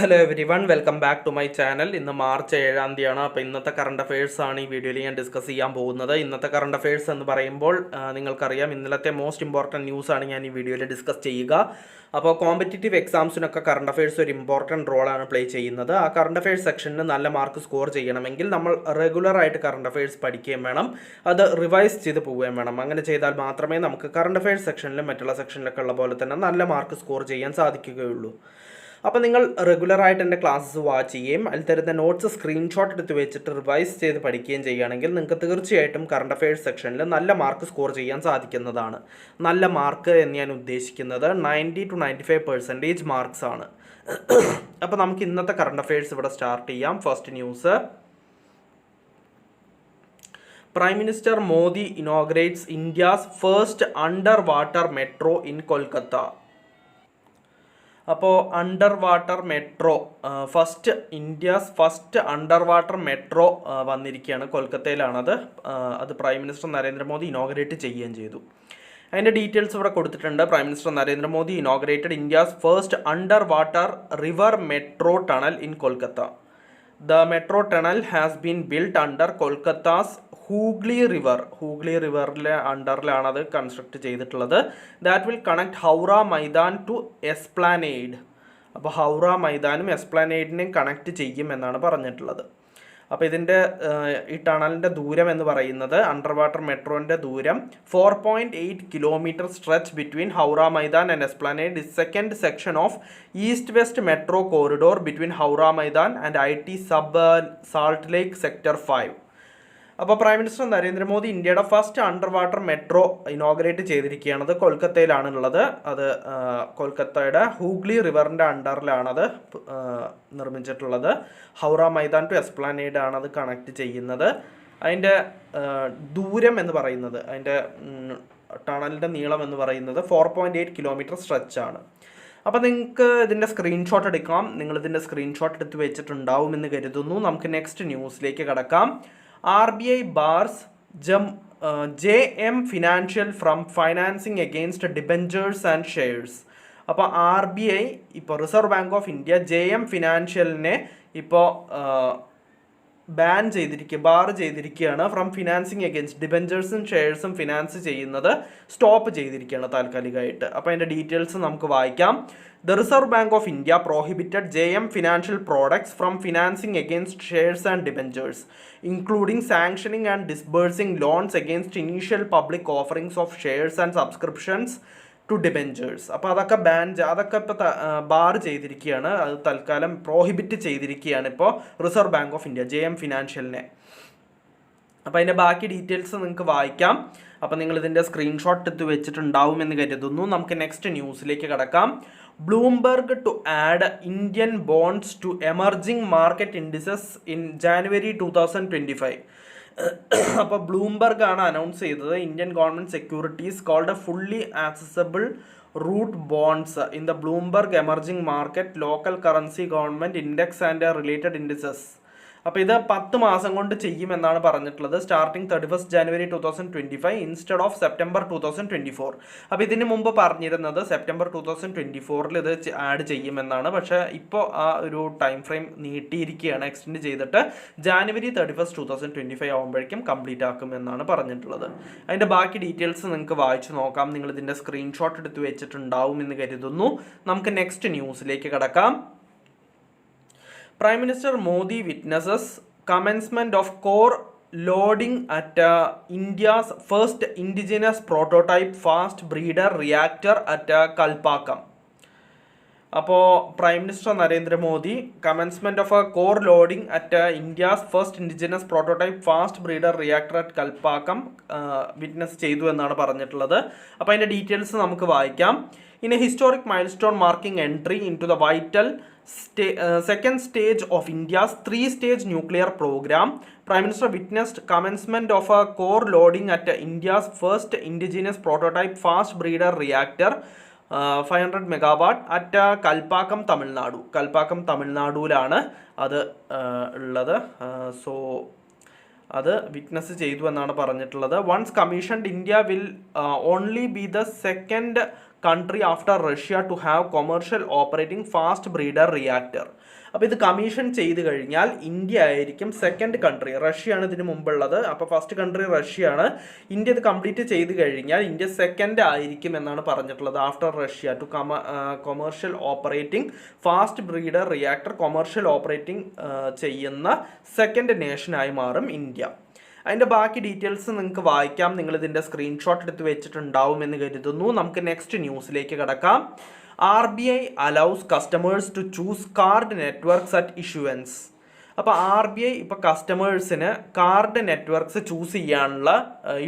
Hello everyone, welcome back to my channel. ഇന്ന് March 7-ാം തീയതിയാണ്. അപ്പോൾ ഇന്നത്തെ കറണ്ട് അഫയേഴ്സ് ആണ് ഈ വീഡിയോയിൽ ഞാൻ ഡിസ്കസ് ചെയ്യാൻ പോകുന്നത്. ഇന്നത്തെ കറണ്ട് അഫയേഴ്സ് എന്ന് പറയുമ്പോൾ നിങ്ങൾക്കറിയാം, ഇന്നലത്തെ മോസ്റ്റ് ഇമ്പോർട്ടൻറ്റ് ന്യൂസാണ് ഞാൻ ഈ വീഡിയോയിൽ ഡിസ്കസ് ചെയ്യുക. അപ്പോൾ കോമ്പറ്റേറ്റീവ് എക്സാംസിനൊക്കെ കറണ്ട് അഫയേഴ്സ് ഒരു ഇമ്പോർട്ടൻറ്റ് റോളാണ് പ്ലേ ചെയ്യുന്നത്. ആ കറണ്ട് അഫയേഴ്സ് സെക്ഷനിൽ നല്ല മാർക്ക് സ്കോർ ചെയ്യണമെങ്കിൽ നമ്മൾ റെഗുലറായിട്ട് കറണ്ട് അഫയേഴ്സ് പഠിക്കുകയും വേണം, അത് റിവൈസ് ചെയ്ത് പോവുകയും വേണം. അങ്ങനെ ചെയ്താൽ മാത്രമേ നമുക്ക് കറണ്ട് അഫയേഴ്സ് സെക്ഷനിലും മറ്റുള്ള സെക്ഷനിലൊക്കെ ഉള്ള പോലെ തന്നെ നല്ല മാർക്ക് സ്കോർ ചെയ്യാൻ സാധിക്കുകയുള്ളൂ. അപ്പോൾ നിങ്ങൾ റെഗുലറായിട്ട് എൻ്റെ ക്ലാസ്സസ് വാച്ച് ചെയ്യുകയും അതിൽ തരുന്ന നോട്ട്സ് സ്ക്രീൻഷോട്ട് എടുത്ത് വെച്ചിട്ട് റിവൈസ് ചെയ്ത് പഠിക്കുകയും ചെയ്യുകയാണെങ്കിൽ നിങ്ങൾക്ക് തീർച്ചയായിട്ടും കറണ്ട് അഫയേഴ്സ് സെക്ഷനിൽ നല്ല മാർക്ക് സ്കോർ ചെയ്യാൻ സാധിക്കുന്നതാണ്. നല്ല മാർക്ക് എന്ന് ഞാൻ ഉദ്ദേശിക്കുന്നത് 90 to 95% മാർക്സ് ആണ്. അപ്പോൾ നമുക്ക് ഇന്നത്തെ കറണ്ട് അഫയേഴ്സ് ഇവിടെ സ്റ്റാർട്ട് ചെയ്യാം. First news: Prime Minister Modi inaugurates India's first underwater metro in Kolkata. അപ്പോൾ under water metro, India's first under water metro വന്നിരിക്കുകയാണ്. കൊൽക്കത്തയിലാണത്. അത് പ്രൈം മിനിസ്റ്റർ നരേന്ദ്രമോദി ഇനോഗ്രേറ്റ് ചെയ്യുകയും ചെയ്തു. അതിൻ്റെ ഡീറ്റെയിൽസ് ഇവിടെ കൊടുത്തിട്ടുണ്ട്. Prime minister Narendra Modi inaugurated India's first under water river metro tunnel in Kolkata. The metro tunnel has been built under Kolkata's Hooghly റിവറിലെ അണ്ടറിലാണ് അത് construct ചെയ്തിട്ടുള്ളത്. That will connect Howrah Maidan to എസ്പ്ലാനേഡ്. അപ്പോൾ ഹൗറ മൈതാനും എസ്പ്ലാനേഡിനെയും കണക്ട് ചെയ്യും എന്നാണ് പറഞ്ഞിട്ടുള്ളത്. അപ്പോൾ ഇതിൻ്റെ ഈ ടണലിൻ്റെ ദൂരം എന്ന് പറയുന്നത്, അണ്ടർ വാട്ടർ മെട്രോൻ്റെ ദൂരം 4.8 kilometre stretch between Howrah Maidan and Esplanade is second section of east west metro corridor between Howrah Maidan and IT sub salt lake sector 5. അപ്പോൾ പ്രൈം മിനിസ്റ്റർ നരേന്ദ്രമോദി ഇന്ത്യയുടെ first under water metro inaugurate ചെയ്തിരിക്കുകയാണ്. അത് കൊൽക്കത്തയിലാണുള്ളത്. അത് കൊൽക്കത്തയുടെ ഹൂഗ്ലി റിവറിൻ്റെ അണ്ടറിലാണത് നിർമ്മിച്ചിട്ടുള്ളത്. ഹൗറ മൈതാൻ ടു എസ്പ്ലാനേഡ് ആണ് അത് കണക്ട് ചെയ്യുന്നത്. അതിൻ്റെ ദൂരം എന്ന് പറയുന്നത്, അതിൻ്റെ ടണലിൻ്റെ നീളം എന്ന് പറയുന്നത് 4.8 കിലോമീറ്റർ സ്ട്രെച്ചാണ്. അപ്പോൾ നിങ്ങൾക്ക് ഇതിൻ്റെ സ്ക്രീൻഷോട്ട് എടുക്കാം. നിങ്ങളിതിൻ്റെ സ്ക്രീൻഷോട്ട് എടുത്ത് വെച്ചിട്ടുണ്ടാവുമെന്ന് കരുതുന്നു. നമുക്ക് നെക്സ്റ്റ് ന്യൂസിലേക്ക് കടക്കാം. RBI bars JM Financial from financing against debentures and shares. അപ്പോൾ RBI ഇപ്പോൾ reserve bank of India JM ഫിനാൻഷ്യലിനെ ഇപ്പോൾ ബാർ ചെയ്തിരിക്കുകയാണ്. ഫ്രം ഫിനാൻസിങ് അഗെയിൻസ്റ്റ് ഡിബെഞ്ചേഴ്സും ഷെയർസും ഫിനാൻസ് ചെയ്യുന്നത് സ്റ്റോപ്പ് ചെയ്തിരിക്കുകയാണ് താൽക്കാലികമായിട്ട്. അപ്പോൾ അതിൻ്റെ ഡീറ്റെയിൽസ് നമുക്ക് വായിക്കാം. The Reserve Bank of India prohibited JM financial products from financing against shares and debentures, including sanctioning and disbursing loans against initial public offerings of shares and subscriptions to debentures. അപ്പോൾ അതൊക്കെ ഇപ്പോൾ bar ചെയ്തിരിക്കുകയാണ്. അത് തൽക്കാലം prohibit ചെയ്തിരിക്കുകയാണ് ഇപ്പോൾ reserve bank of India JM ഫിനാൻഷ്യലിനെ. അപ്പോൾ അതിൻ്റെ ബാക്കി ഡീറ്റെയിൽസ് നിങ്ങൾക്ക് വായിക്കാം. അപ്പോൾ നിങ്ങൾ ഇതിൻ്റെ സ്ക്രീൻഷോട്ട് എടുത്ത് വെച്ചിട്ടുണ്ടാവുമെന്ന് കരുതുന്നു. നമുക്ക് നെക്സ്റ്റ് ന്യൂസിലേക്ക് കടക്കാം. Bloomberg to add Indian bonds to emerging market indices in January 2025. അപ്പോൾ ബ്ലൂംബർഗ് ആണ് അനൗൺസ് ചെയ്തത് Indian government securities called fully accessible route bonds in the Bloomberg emerging market local currency government index and related indices. അപ്പോൾ ഇത് 10 മാസം കൊണ്ട് ചെയ്യുമെന്നാണ് പറഞ്ഞിട്ടുള്ളത്. Starting 31 January 2025 instead of September 2024. അപ്പോൾ ഇതിന് മുമ്പ് പറഞ്ഞിരുന്നത് സെപ്റ്റംബർ 2024 ഇത് ആഡ് ചെയ്യുമെന്നാണ്. പക്ഷേ ഇപ്പോൾ ആ ഒരു ടൈം ഫ്രെയിം നീട്ടിയിരിക്കുകയാണ്, എക്സ്റ്റെൻഡ് ചെയ്തിട്ട് ജാനുവരി 31 2025 ആകുമ്പോഴേക്കും കംപ്ലീറ്റ് ആക്കുമെന്നാണ് പറഞ്ഞിട്ടുള്ളത്. അതിൻ്റെ ബാക്കി ഡീറ്റെയിൽസ് നിങ്ങൾക്ക് വായിച്ചു നോക്കാം. നിങ്ങൾ ഇതിൻ്റെ സ്ക്രീൻഷോട്ട് എടുത്ത് വെച്ചിട്ടുണ്ടാവും എന്ന് കരുതുന്നു. നമുക്ക് നെക്സ്റ്റ് ന്യൂസിലേക്ക് കടക്കാം. Prime Minister Modi witnesses commencement of core loading at India's first indigenous prototype fast breeder reactor at Kalpakkam. അപ്പോൾ prime minister Narendra Modi commencement of core loading at India's first indigenous prototype fast breeder reactor at Kalpakkam witness ചെയ്തു എന്നാണ് പറഞ്ഞിട്ടുള്ളത്. അപ്പോൾ അതിൻ്റെ details നമുക്ക് വായിക്കാം. In a historic milestone marking entry into the vital second stage of India's 3-stage nuclear program, Prime Minister witnessed commencement of a core loading at India's first indigenous prototype fast breeder reactor 500 megawatt at Kalpakkam തമിഴ്നാടുവിലാണ് അത് ഉള്ളത്. So അത് witness ചെയ്തു എന്നാണ് പറഞ്ഞിട്ടുള്ളത്. Once commissioned India will only be the second country after Russia to have commercial operating fast breeder reactor. അപ്പോൾ ഇത് commission ചെയ്ത് കഴിഞ്ഞാൽ ഇന്ത്യ ആയിരിക്കും സെക്കൻഡ് കൺട്രി. റഷ്യയാണ് ഇതിന് മുമ്പുള്ളത്. അപ്പോൾ ഫസ്റ്റ് കൺട്രി റഷ്യയാണ്. ഇന്ത്യ ഇത് കംപ്ലീറ്റ് ചെയ്ത് കഴിഞ്ഞാൽ ഇന്ത്യ സെക്കൻഡ് ആയിരിക്കും എന്നാണ് പറഞ്ഞിട്ടുള്ളത്. After Russia to commercial operating fast breeder reactor commercial operating ചെയ്യുന്ന സെക്കൻഡ് നേഷനായി മാറും ഇന്ത്യ. അതിൻ്റെ ബാക്കി ഡീറ്റെയിൽസ് നിങ്ങൾക്ക് വായിക്കാം. നിങ്ങളിതിൻ്റെ സ്ക്രീൻഷോട്ട് എടുത്ത് വെച്ചിട്ടുണ്ടാവുമെന്ന് കരുതുന്നു. നമുക്ക് നെക്സ്റ്റ് ന്യൂസിലേക്ക് കടക്കാം. RBI allows customers to choose card networks at issuance. അപ്പോൾ RBI ഇപ്പോൾ കസ്റ്റമേഴ്സിന് കാർഡ് നെറ്റ്വർക്ക്സ് ചൂസ് ചെയ്യാനുള്ള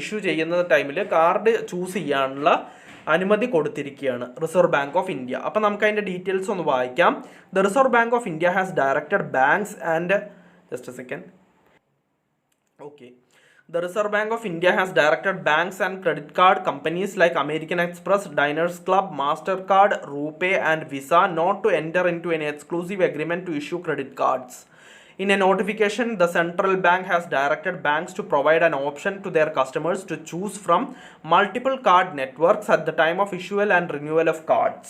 ഇഷ്യൂ ചെയ്യുന്ന ടൈമിൽ കാർഡ് ചൂസ് ചെയ്യാനുള്ള അനുമതി കൊടുത്തിരിക്കുകയാണ് റിസർവ് ബാങ്ക് ഓഫ് ഇന്ത്യ. അപ്പോൾ നമുക്ക് അതിൻ്റെ ഡീറ്റെയിൽസ് ഒന്ന് വായിക്കാം. The reserve bank of India has directed banks and The Reserve Bank of India has directed banks and credit card companies like American Express, Diners Club, MasterCard, RuPay and Visa not to enter into an exclusive agreement to issue credit cards. In a notification, the central bank has directed banks to provide an option to their customers to choose from multiple card networks at the time of issual and renewal of cards.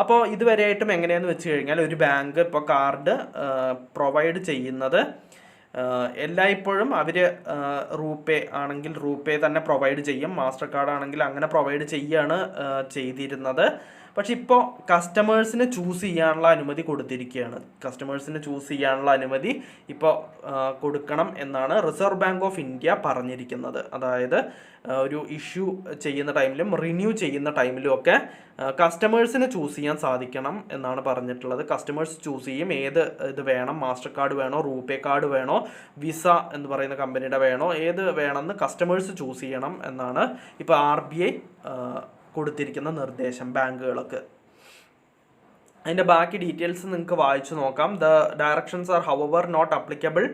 അപ്പോൾ ഇതുവരെയായിട്ടും എങ്ങനെയാണെന്ന് വെച്ച് കഴിഞ്ഞാൽ ഒരു bank ഇപ്പോൾ card provide ചെയ്യുന്നത് എല്ലായ്പ്പോഴും അവർ RuPay ആണെങ്കിൽ റൂപേ തന്നെ പ്രൊവൈഡ് ചെയ്യും, മാസ്റ്റർ കാർഡ് ആണെങ്കിൽ അങ്ങനെ പ്രൊവൈഡ് ചെയ്യുകയാണ് ചെയ്തിരുന്നത്. പക്ഷെ ഇപ്പോൾ കസ്റ്റമേഴ്സിന് ചൂസ് ചെയ്യാനുള്ള അനുമതി കൊടുത്തിരിക്കുകയാണ്. കസ്റ്റമേഴ്സിന് ചൂസ് ചെയ്യാനുള്ള അനുമതി ഇപ്പോൾ കൊടുക്കണം എന്നാണ് റിസർവ് ബാങ്ക് ഓഫ് ഇന്ത്യ പറഞ്ഞിരിക്കുന്നത്. അതായത് ഒരു ഇഷ്യൂ ചെയ്യുന്ന ടൈമിലും റിന്യൂ ചെയ്യുന്ന ടൈമിലും ഒക്കെ കസ്റ്റമേഴ്സിന് ചൂസ് ചെയ്യാൻ സാധിക്കണം എന്നാണ് പറഞ്ഞിട്ടുള്ളത്. കസ്റ്റമേഴ്സ് ചൂസ് ചെയ്യും ഏത് ഇത് വേണം, മാസ്റ്റർ കാർഡ് വേണോ, റൂപേ കാർഡ് വേണോ, വിസ എന്ന് പറയുന്ന കമ്പനിയുടെ വേണോ, ഏത് വേണമെന്ന് കസ്റ്റമേഴ്സ് ചൂസ് ചെയ്യണം എന്നാണ് ഇപ്പോൾ RBI കൊടുത്തിരിക്കുന്ന നിർദ്ദേശം ബാങ്കുകൾക്ക്. അതിൻ്റെ ബാക്കി ഡീറ്റെയിൽസ് നിങ്ങൾക്ക് വായിച്ചു നോക്കാം. The directions are however not applicable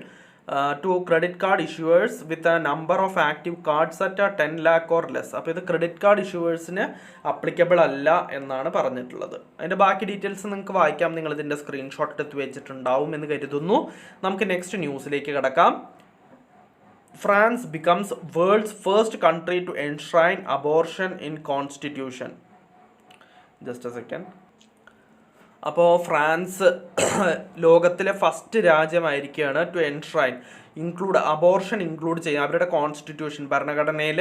to credit card issuers with a number of active cards at 10 lakh or less. അപ്പോൾ ഇത് ക്രെഡിറ്റ് കാർഡ് ഇഷ്യൂവേഴ്സിന് അപ്ലിക്കബിൾ അല്ല എന്നാണ് പറഞ്ഞിട്ടുള്ളത്. അതിൻ്റെ ബാക്കി ഡീറ്റെയിൽസ് നിങ്ങൾക്ക് വായിക്കാം. നിങ്ങളിതിൻ്റെ സ്ക്രീൻഷോട്ട് എടുത്ത് വെച്ചിട്ടുണ്ടാവും എന്ന് കരുതുന്നു. നമുക്ക് നെക്സ്റ്റ് ന്യൂസിലേക്ക് കിടക്കാം. France becomes world's first country to enshrine abortion in constitution. Just a second. അപ്പോൾ ഫ്രാൻസ് ലോകത്തിലെ first രാജ്യമായിരിക്കുകയാണ് to enshrine abortion include ചെയ്യുക അവരുടെ കോൺസ്റ്റിറ്റ്യൂഷൻ ഭരണഘടനയിൽ.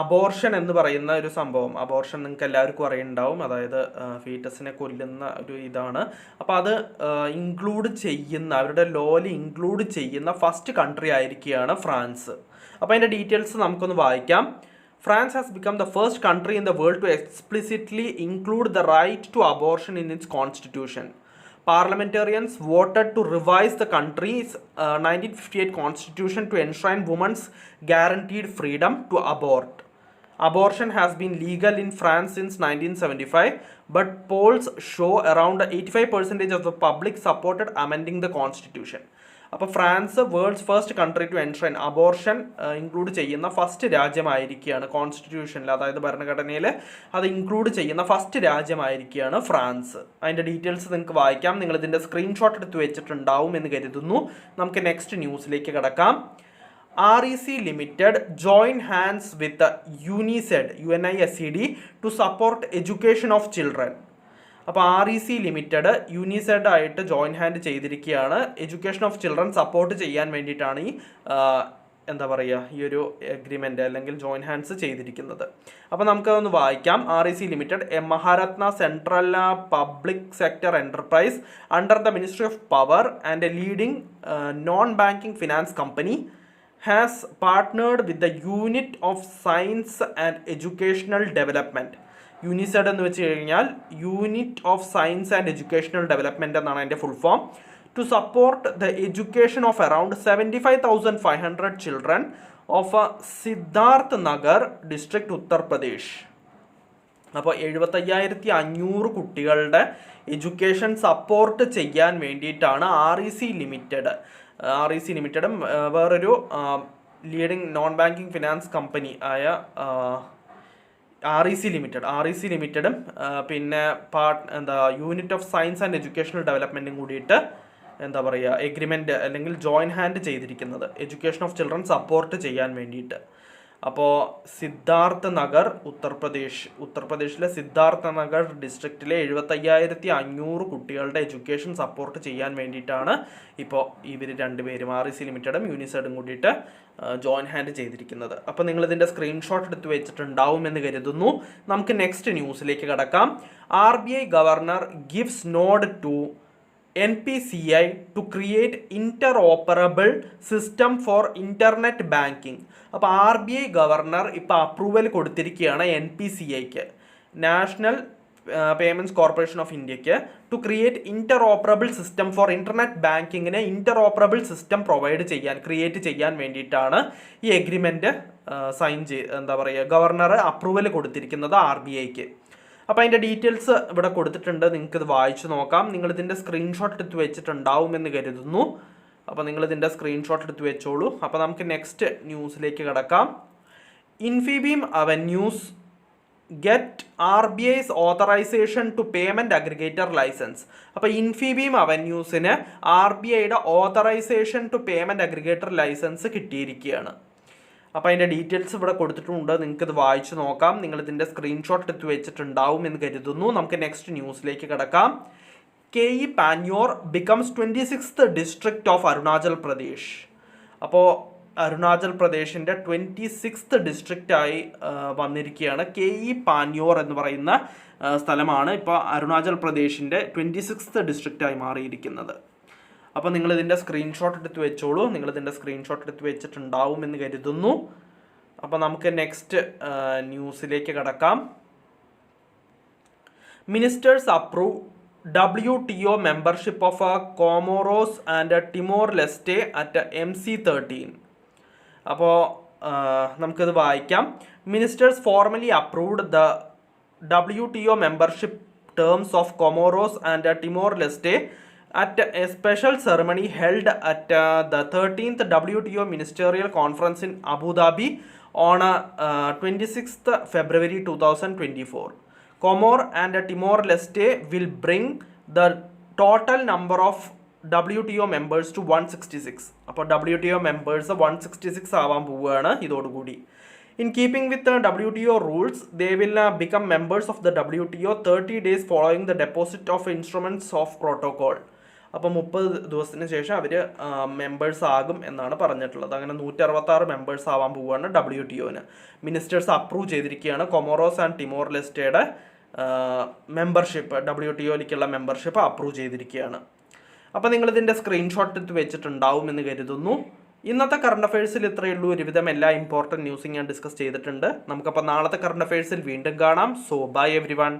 അബോർഷൻ എന്ന് പറയുന്ന ഒരു സംഭവം, അബോർഷൻ നിങ്ങൾക്ക് എല്ലാവർക്കും അറിയുന്നുണ്ടാവും, അതായത് ഫീറ്റസിനെ കൊല്ലുന്ന ഒരു ഇതാണ്. അപ്പോൾ അത് ഇൻക്ലൂഡ് ചെയ്യുന്ന അവരുടെ ലോയിൽ ഇൻക്ലൂഡ് ചെയ്യുന്ന ഫസ്റ്റ് കൺട്രി ആയിരിക്കുകയാണ് ഫ്രാൻസ്. അപ്പോൾ അതിൻ്റെ ഡീറ്റെയിൽസ് നമുക്കൊന്ന് വായിക്കാം. France has become the first country in the world to explicitly include the right to abortion in its constitution. Parliamentarians voted to revise the country's 1958 constitution to enshrine women's guaranteed freedom to abort. Abortion has been legal in France since 1975, but polls show around 85% of the public supported amending the constitution. അപ്പോൾ France world's first country to enshrine abortion include ചെയ്യുന്ന first രാജ്യമായിരിക്കുകയാണ് കോൺസ്റ്റിറ്റ്യൂഷനിൽ, അതായത് ഭരണഘടനയിൽ അത് include ചെയ്യുന്ന first രാജ്യമായിരിക്കുകയാണ് France. അതിൻ്റെ ഡീറ്റെയിൽസ് നിങ്ങൾക്ക് വായിക്കാം. നിങ്ങളിതിൻ്റെ സ്ക്രീൻഷോട്ട് എടുത്ത് വെച്ചിട്ടുണ്ടാവും എന്ന് കരുതുന്നു. നമുക്ക് നെക്സ്റ്റ് ന്യൂസിലേക്ക് കിടക്കാം. REC Limited join hands with UNICED to support education of children. അപ്പോൾ REC ലിമിറ്റഡ് യൂണിസെഡ് ആയിട്ട് ജോയിൻ ഹാൻഡ് ചെയ്തിരിക്കുകയാണ്. എഡ്യൂക്കേഷൻ ഓഫ് ചിൽഡ്രൻ സപ്പോർട്ട് ചെയ്യാൻ വേണ്ടിയിട്ടാണ് ഈ ഈ ഒരു എഗ്രിമെൻ്റ് അല്ലെങ്കിൽ ജോയിൻ ഹാൻഡ്സ് ചെയ്തിരിക്കുന്നത്. അപ്പോൾ നമുക്കതൊന്ന് വായിക്കാം. REC limited a Maharatna central public sector enterprise under the ministry of power and a leading non banking finance company has partnered with the unit of science and educational development. യൂണിസെഡ് എന്ന് വെച്ച് കഴിഞ്ഞാൽ unit of science and educational development എന്നാണ് അതിൻ്റെ full form. To support the education of around 75,500 children of Siddharth Nagar district Uttar Pradesh. അപ്പോൾ 75,500 കുട്ടികളുടെ education support ചെയ്യാൻ വേണ്ടിയിട്ടാണ് REC ലിമിറ്റഡും വേറൊരു leading non banking finance company ആയ REC ലിമിറ്റഡും പിന്നെ unit of science and educational ഡെവലപ്മെൻറ്റും കൂടിയിട്ട് എഗ്രിമെൻറ്റ് അല്ലെങ്കിൽ ജോയിൻ ഹാൻഡ് ചെയ്തിരിക്കുന്നത് എഡ്യൂക്കേഷൻ ഓഫ് ചിൽഡ്രൻ സപ്പോർട്ട് ചെയ്യാൻ വേണ്ടിയിട്ട്. അപ്പോൾ സിദ്ധാർത്ഥ നഗർ ഉത്തർപ്രദേശിലെ സിദ്ധാർത്ഥ നഗർ ഡിസ്ട്രിക്റ്റിലെ 75,500 കുട്ടികളുടെ എഡ്യൂക്കേഷൻ സപ്പോർട്ട് ചെയ്യാൻ വേണ്ടിയിട്ടാണ് ഇപ്പോൾ ഇവർ രണ്ടുപേരും REC ലിമിറ്റഡും യൂണിസെഡും കൂടിയിട്ട് ജോയിൻ ഹാൻഡ് ചെയ്തിരിക്കുന്നത്. അപ്പോൾ നിങ്ങളിതിൻ്റെ സ്ക്രീൻഷോട്ട് എടുത്ത് വെച്ചിട്ടുണ്ടാവും എന്ന് കരുതുന്നു. നമുക്ക് നെക്സ്റ്റ് ന്യൂസിലേക്ക് കടക്കാം. RBI governor gives nod to NPCI to create interoperable system for internet banking. അപ്പോൾ RBI ഗവർണർ ഇപ്പോൾ അപ്രൂവൽ കൊടുത്തിരിക്കുകയാണ് NPCIക്ക്, നാഷണൽ പേയ്മെൻറ്റ്സ് കോർപ്പറേഷൻ ഓഫ് ഇന്ത്യക്ക്, to create interoperable system for internet ബാങ്കിങ്ങിന് ഇൻ്റർഓപ്പറബിൾ സിസ്റ്റം ക്രിയേറ്റ് ചെയ്യാൻ വേണ്ടിയിട്ടാണ് ഈ എഗ്രിമെൻറ്റ് ഗവർണർ അപ്രൂവൽ കൊടുത്തിരിക്കുന്നത് RBIക്ക്. അപ്പോൾ അതിൻ്റെ ഡീറ്റെയിൽസ് ഇവിടെ കൊടുത്തിട്ടുണ്ട്, നിങ്ങൾക്കിത് വായിച്ചു നോക്കാം. നിങ്ങളിതിൻ്റെ സ്ക്രീൻഷോട്ട് എടുത്ത് വെച്ചിട്ടുണ്ടാവുമെന്ന് കരുതുന്നു. അപ്പോൾ നിങ്ങളിതിൻ്റെ സ്ക്രീൻഷോട്ട് എടുത്ത് വെച്ചോളൂ. അപ്പോൾ നമുക്ക് നെക്സ്റ്റ് ന്യൂസിലേക്ക് കിടക്കാം. Infibeam Avenues get RBI's authorisation to payment aggregator licence. അപ്പോൾ ഇൻഫിബീം അവന്യൂസിന് RBIയുടെ authorisation to payment aggregator licence കിട്ടിയിരിക്കുകയാണ്. അപ്പോൾ അതിൻ്റെ ഡീറ്റെയിൽസ് ഇവിടെ കൊടുത്തിട്ടുണ്ട്, നിങ്ങൾക്കിത് വായിച്ചു നോക്കാം. നിങ്ങളിതിൻ്റെ സ്ക്രീൻഷോട്ട് എടുത്ത് വെച്ചിട്ടുണ്ടാവും എന്ന് കരുതുന്നു. നമുക്ക് നെക്സ്റ്റ് ന്യൂസിലേക്ക് കിടക്കാം. KE Panyor becomes 26th district of Arunachal Pradesh. അപ്പോൾ അരുണാചൽ പ്രദേശിൻ്റെ 26th ഡിസ്ട്രിക്റ്റായി വന്നിരിക്കുകയാണ്. KE പാന്യോർ എന്ന് പറയുന്ന സ്ഥലമാണ് ഇപ്പോൾ അരുണാചൽ പ്രദേശിൻ്റെ 26th ഡിസ്ട്രിക്റ്റായി മാറിയിരിക്കുന്നത്. അപ്പോൾ നിങ്ങളിതിൻ്റെ സ്ക്രീൻഷോട്ട് എടുത്ത് വെച്ചോളൂ. നിങ്ങളിതിൻ്റെ സ്ക്രീൻഷോട്ട് എടുത്ത് വെച്ചിട്ടുണ്ടാവും എന്ന് കരുതുന്നു. അപ്പോൾ നമുക്ക് നെക്സ്റ്റ് ന്യൂസിലേക്ക് കടക്കാം. Ministers approve WTO membership of Comoros and Timor Leste at MC13. അപ്പോൾ നമുക്കിത് വായിക്കാം. Ministers formally approved the WTO membership terms of Comoros and Timor Leste at a special ceremony held at the 13th WTO Ministerial Conference in Abu Dhabi on 26th February 2024. Comor and Timor-Leste will bring the total number of WTO members to 166. അപ്പോൾ WTO members 166 ആവാൻ പോവുകയാണ് ഇതോടുകൂടി. In keeping with the WTO rules, they will become members of the WTO 30 days following the deposit of instruments of protocol. അപ്പോൾ 30 ദിവസത്തിന് ശേഷം അവർ members ആകും എന്നാണ് പറഞ്ഞിട്ടുള്ളത്. അങ്ങനെ 166 മെമ്പേഴ്സ് ആവാൻ പോവുകയാണ് WTOന്. മിനിസ്റ്റേഴ്സ് അപ്രൂവ് ചെയ്തിരിക്കുകയാണ് കൊമോറോസ് ആൻഡ് ടിമോർ ലെസ്റ്റയുടെ മെമ്പർഷിപ്പ്, WTOയിലേക്കുള്ള മെമ്പർഷിപ്പ് അപ്രൂവ് ചെയ്തിരിക്കുകയാണ്. അപ്പോൾ നിങ്ങളിതിൻ്റെ സ്ക്രീൻഷോട്ട് എടുത്ത് വെച്ചിട്ടുണ്ടാവും എന്ന് കരുതുന്നു. ഇന്നത്തെ കറണ്ട് അഫയേഴ്സിൽ ഇത്രയേ ഉള്ളൂ. ഒരുവിധം എല്ലാ ഇമ്പോർട്ടൻറ്റ് ന്യൂസും ഞാൻ ഡിസ്കസ് ചെയ്തിട്ടുണ്ട്. നമുക്കപ്പോൾ നാളത്തെ കറണ്ട് അഫയേഴ്സിൽ വീണ്ടും കാണാം. So bye every one.